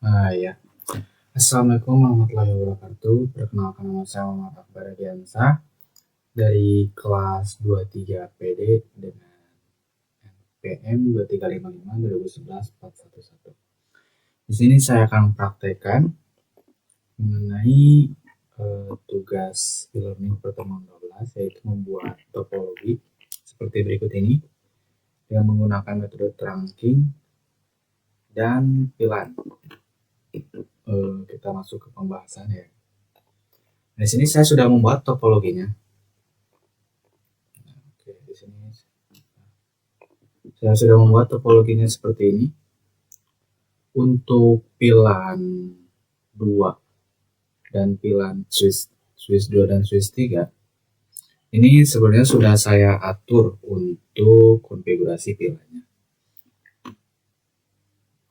Ya. Assalamualaikum warahmatullahi wabarakatuh. Perkenalkan, nama saya Muhammad Akbar Radiansyah dari kelas 23 PD dengan NPM 2355 2011 411. Di sini saya akan praktekkan mengenai tugas e-learning pertemuan 12, yaitu membuat topologi seperti berikut ini dengan menggunakan metode trunking dan pilan. Kita masuk ke pembahasan ya. Di sini saya sudah membuat topologinya. Oke, di sini saya sudah membuat topologinya seperti ini. Untuk pilan 2 dan pilan switch 2 dan switch 3, ini sebenarnya sudah saya atur untuk konfigurasi pilannya.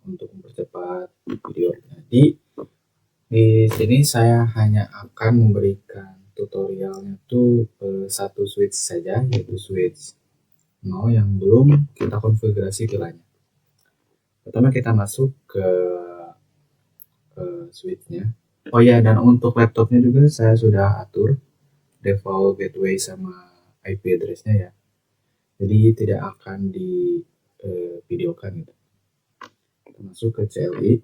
Untuk mempercepat video. Jadi di sini saya hanya akan memberikan tutorialnya tuh satu switch saja, yaitu switch 0 yang belum kita konfigurasi pilannya. Pertama kita masuk ke switchnya. Oh ya, dan untuk laptopnya juga saya sudah atur default gateway sama IP address-nya ya. Jadi tidak akan di videokan gitu. Kita masuk ke CLI.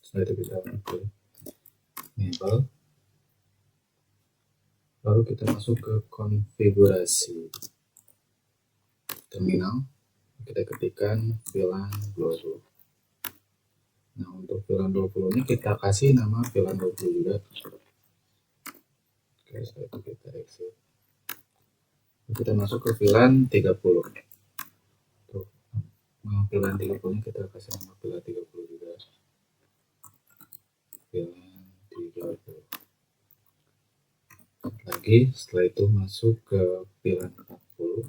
Setelah itu kita ke enable. Lalu kita masuk ke konfigurasi terminal. Kita ketikkan VLAN 20. Nah, untuk VLAN 20 ini kita kasih nama VLAN 20 juga. Oke, setelah itu kita exit. Kita masuk ke VLAN 30. Tuh, VLAN 30 ini kita kasih nama VLAN 30 juga. VLAN 30. Lagi, setelah itu masuk ke VLAN 40.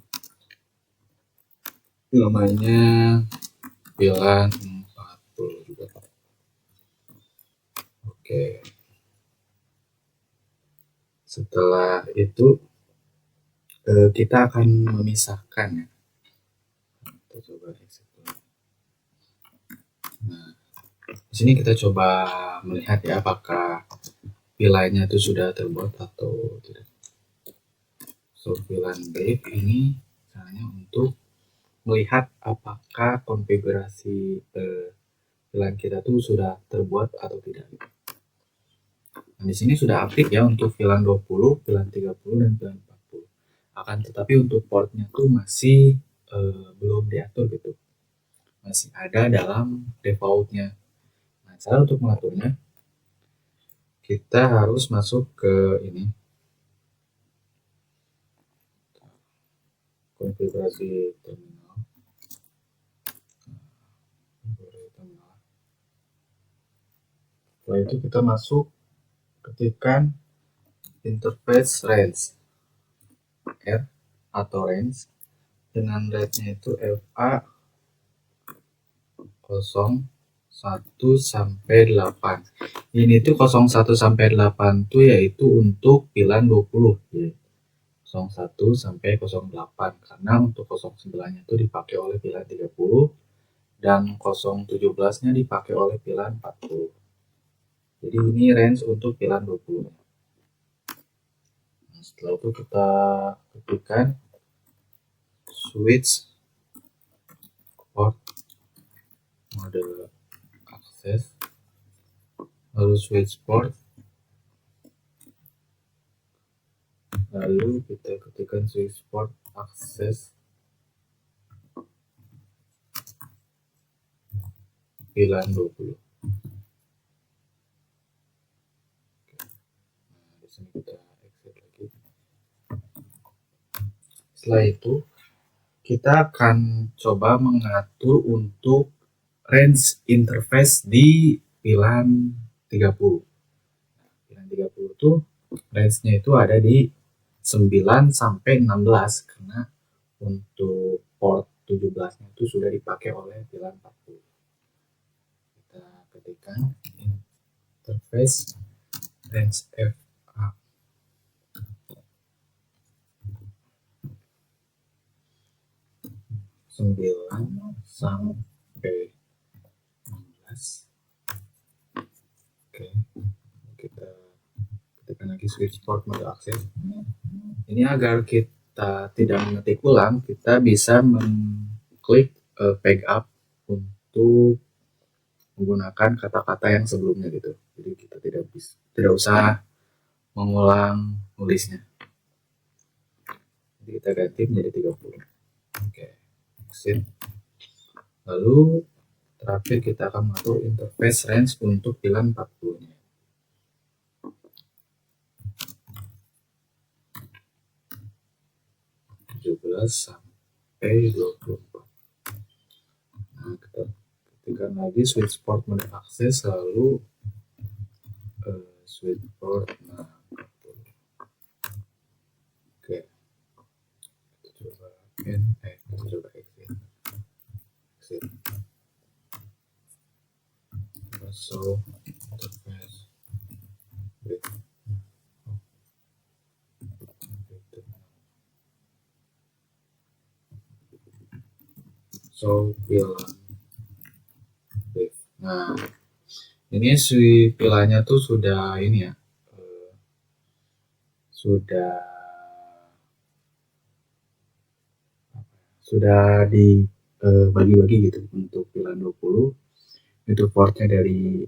Namanya VLAN 40 juga. Oke. Setelah itu kita akan memisahkan ya. Kita coba exit. Nah, di sini kita coba melihat ya apakah VLAN-nya itu sudah terbuat atau tidak. So, VLAN break ini caranya untuk melihat apakah konfigurasi VLAN kita tuh sudah terbuat atau tidak. Nah, di sini sudah aktif ya untuk VLAN 20, VLAN 30 dan VLAN 40. Akan tetapi untuk portnya tuh masih belum diatur gitu. Masih ada dalam defaultnya. Nah, cara untuk mengaturnya kita harus masuk ke ini konfigurasi terminal. Setelah itu kita masuk, ketikkan interface range R atau range dengan range-nya itu FA 01 sampai 8. Ini tuh 01 sampai 8 tuh yaitu untuk VLAN 20 ya. 01 sampai 08 karena untuk 09-nya itu dipakai oleh VLAN 30 dan 017-nya dipakai oleh VLAN 40. Jadi ini range untuk VLAN 20. Nah, setelah itu kita ketikkan switch port mode akses, lalu switch port, lalu kita ketikkan switch port akses VLAN 20. Di sini kita exit lagi. Setelah itu kita akan coba mengatur untuk range interface di VLAN 30. VLAN 30 itu range-nya itu ada di 9 sampai 16 karena untuk port 17-nya itu sudah dipakai oleh VLAN 40. Kita ketikkan interface range FA 9 sampai Oke, kita tekan lagi switch port mode access. Ini agar kita tidak mengetik ulang, kita bisa mengklik backup untuk menggunakan kata-kata yang sebelumnya gitu. Jadi kita tidak usah mengulang nulisnya. Jadi kita ganti menjadi 30. Oke, exit. Lalu terakhir kita akan mengatur interface range untuk pilihan 40-nya. 17 sampai 24. Nah, kita ketikkan lagi switch port mode akses, lalu switch port 40. Oke, kita coba exit. Masuk interface. So pilihan. Nah, ini si pilihannya tuh sudah ini ya, sudah dibagi-bagi gitu. Untuk pilihan 20 itu portnya dari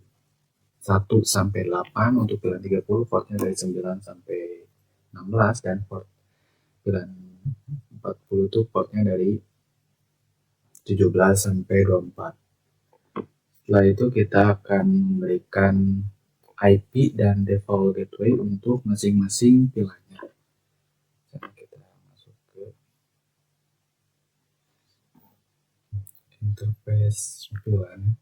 1 sampai 8, untuk pilihan 30 portnya dari 9 sampai 16, dan port pilihan 40 itu portnya dari 17 sampai 24. Setelah itu kita akan memberikan IP dan default gateway untuk masing-masing pilihannya. Jadi kita masuk ke interface pilihan.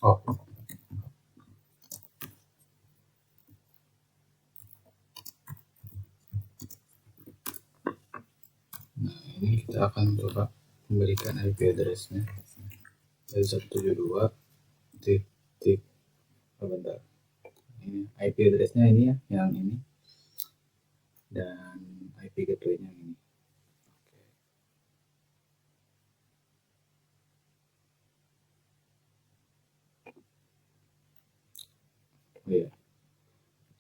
Oh, nah ini kita akan coba memberikan IP address-nya dari 172 titik, bentar, ini IP address-nya ini ya, yang ini, dan IP gateway-nya ini. Oh ya,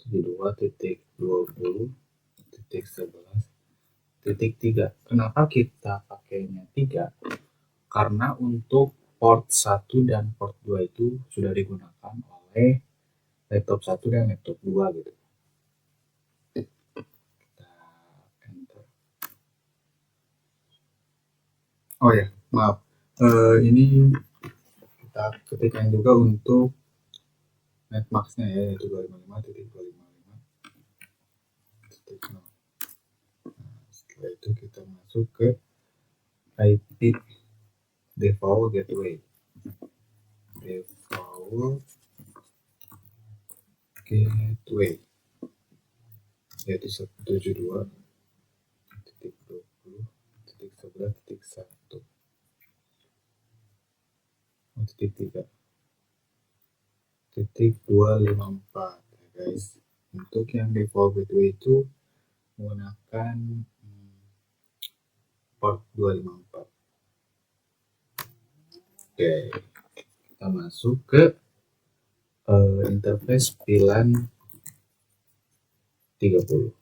72.20.11.3. Kenapa kita pakainya 3? Karena untuk port 1 dan port 2 itu sudah digunakan oleh laptop 1 dan laptop 2 gitu. Kita enter. Oh ya, maaf. Ini kita ketikkan juga untuk netmax-nya ya, yaitu 255.255.0. Setelah itu kita masuk ke IP default gateway. Default gateway yaitu 172.20.11.1 titik 3 titik 254 ya guys. Untuk yang default gateway itu menggunakan port 254. Oke, kita masuk ke interface pilihan 30.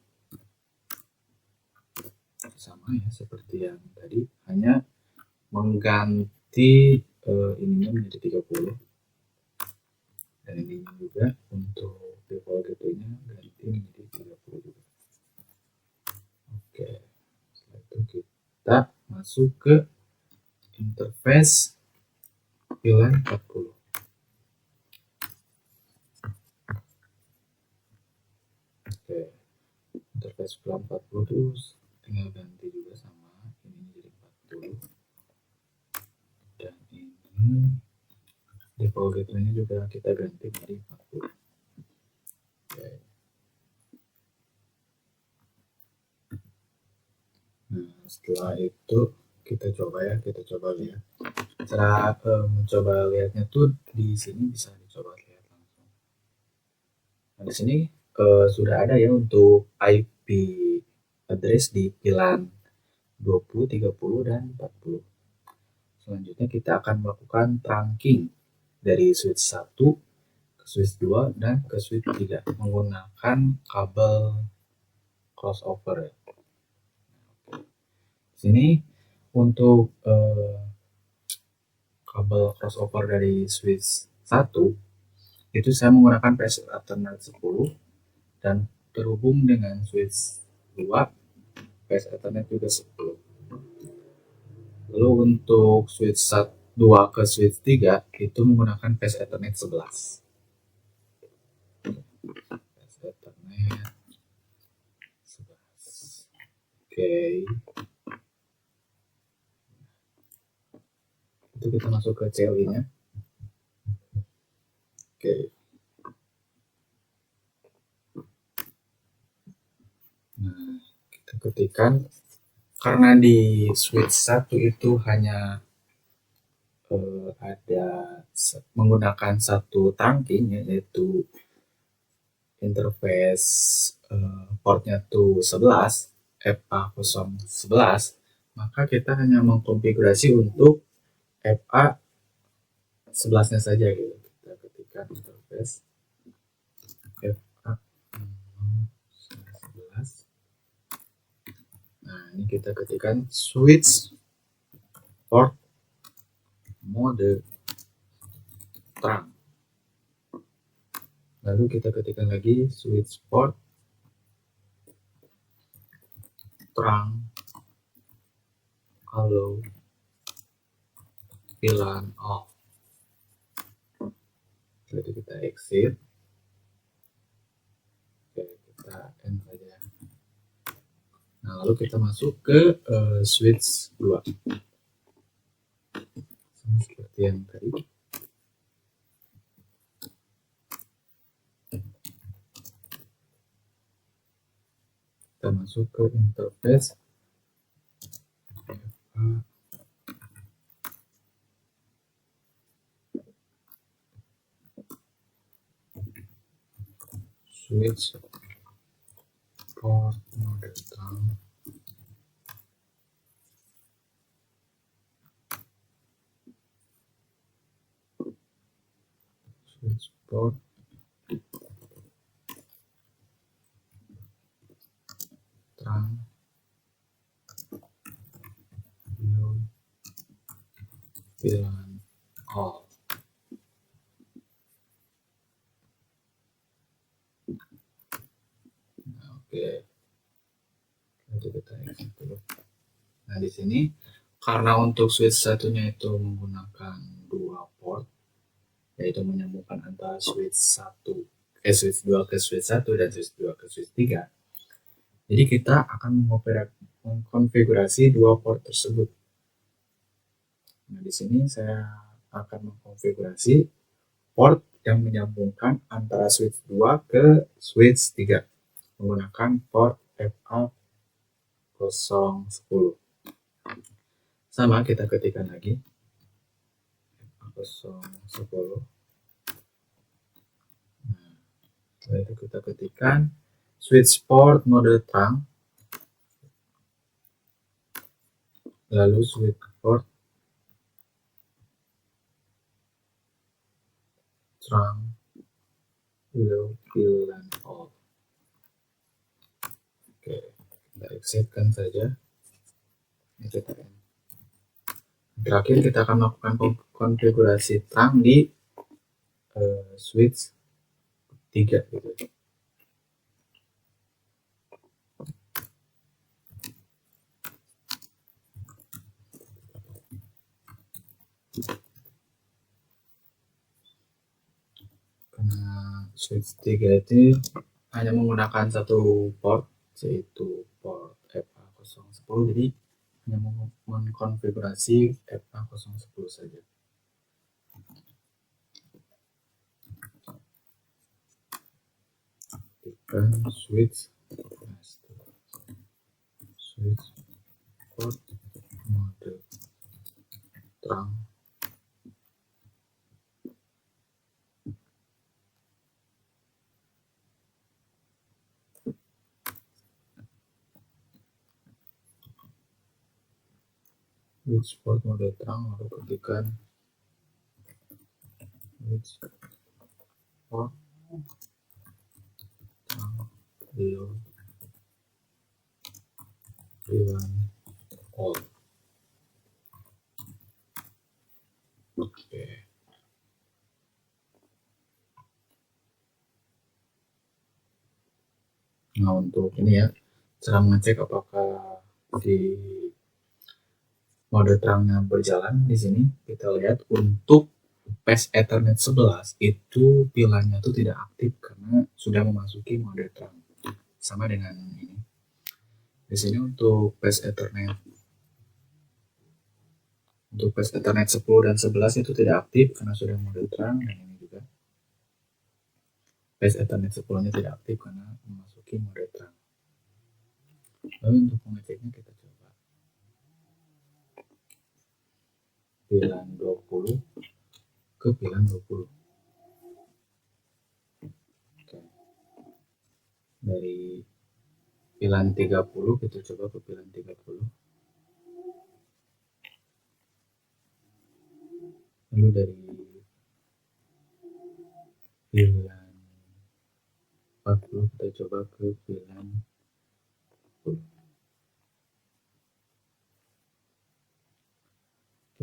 Sama ya seperti yang tadi, hanya mengganti ininya menjadi 30, dan ini juga untuk default gateway-nya ganti menjadi 30 juga. Oke, setelah itu kita masuk ke interface pilihan 40. Oke, interface pilihan 40 itu tinggal ganti juga sama, ini jadi 40, dan ini default gateway-nya juga kita ganti menjadi 40. Oke. Nah, setelah itu kita coba lihat. Cara mencoba lihatnya tuh di sini bisa dicoba lihat langsung. Nah, di sini sudah ada ya untuk IP address di VLAN 20, 30, dan 40. Selanjutnya kita akan melakukan trunking dari switch 1 ke switch 2 dan ke switch 3 menggunakan kabel crossover ya. Sini untuk kabel crossover dari switch 1 itu saya menggunakan PS Ethernet 10 dan terhubung dengan switch 2 PS Ethernet juga 10. Lalu untuk switch 2 ke switch 3 itu menggunakan PS Ethernet 11. PS Ethernet 11. Oke. Itu kita masuk ke CLI-nya. Oke. Nah, kita ketikkan karena di switch 1 itu hanya ada menggunakan satu trunking yaitu interface portnya tuh 11 FA011, maka kita hanya mengkonfigurasi untuk FA 11-nya saja gitu. Kita ketikkan interface FA 11. Nah, ini kita ketikkan switch port mode trunk. Lalu kita ketikkan lagi switch port trunk allow VLAN off. Jadi kita exit. Oke, kita end saja. Nah, lalu kita masuk ke switch 2. Sama seperti yang tadi. Kita masuk ke interface switch port mode trunk. Switch port trunk low VLAN off. Nah, oke. Nanti kita exit dulu. Nah, di sini karena untuk switch satunya itu menggunakan dua port, yaitu menyambungkan antara switch 2 ke switch 1 dan switch 2 ke switch 3. Jadi kita akan mengkonfigurasi dua port tersebut. Nah, di sini saya akan mengkonfigurasi port yang menyambungkan antara switch 2 ke switch 3 menggunakan port FA010. Sama kita ketikkan lagi FA010. Nah, setelah itu kita ketikkan switch port mode trunk, lalu switch port trunk low VLAN off. Oke, kita exitkan saja. Terakhir kita akan melakukan konfigurasi trunk di switch 3 gitu. Karena switch 3 itu hanya menggunakan satu port, yaitu port FA010, jadi hanya mengkonfigurasi FA010 saja. Aktifkan switch port mode trunk. which spot mode terang, lalu ketikkan which spot terang below VLAN all. Oke. Nah, untuk ini ya, cara mengecek apakah di mode terangnya berjalan, di sini kita lihat untuk PES Ethernet 11 itu pilarnya itu tidak aktif karena sudah memasuki mode terang. Sama dengan ini. Di sini untuk PES Ethernet 10 dan 11 itu tidak aktif karena sudah mode terang, dan ini juga PES Ethernet 10-nya tidak aktif karena memasuki mode terang. Lalu untuk mengeceknya kita coba VLAN 20 ke VLAN 20. Oke. Dari VLAN 30 kita coba ke VLAN 30. Lalu dari VLAN 40 kita coba ke VLAN 10.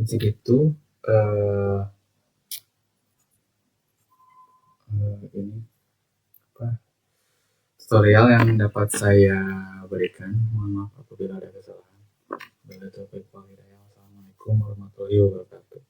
Segitu ini apa tutorial yang dapat saya berikan. Mohon maaf apabila ada kesalahan. Assalamualaikum warahmatullahi wabarakatuh.